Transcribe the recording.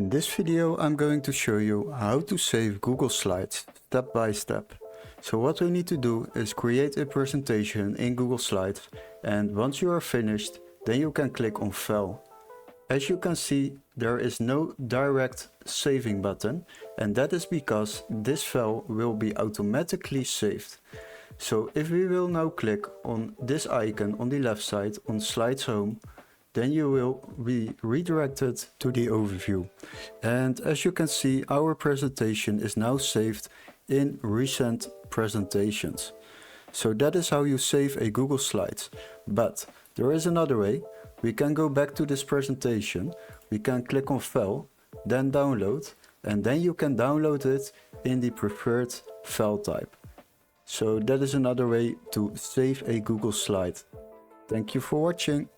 In this video I'm going to show you how to save Google Slides step by step. So what we need to do is create a presentation in Google Slides, and once you are finished then you can click on File. As you can see, there is no direct saving button, and that is because this file will be automatically saved. So if we will now click on this icon on the left side on Slides Home, then you will be redirected to the overview. And as you can see, our presentation is now saved in recent presentations. So that is how you save a Google Slides. But there is another way. We can go back to this presentation, we can click on File, then Download, and then you can download it in the preferred file type. So that is another way to save a Google Slide. Thank you for watching.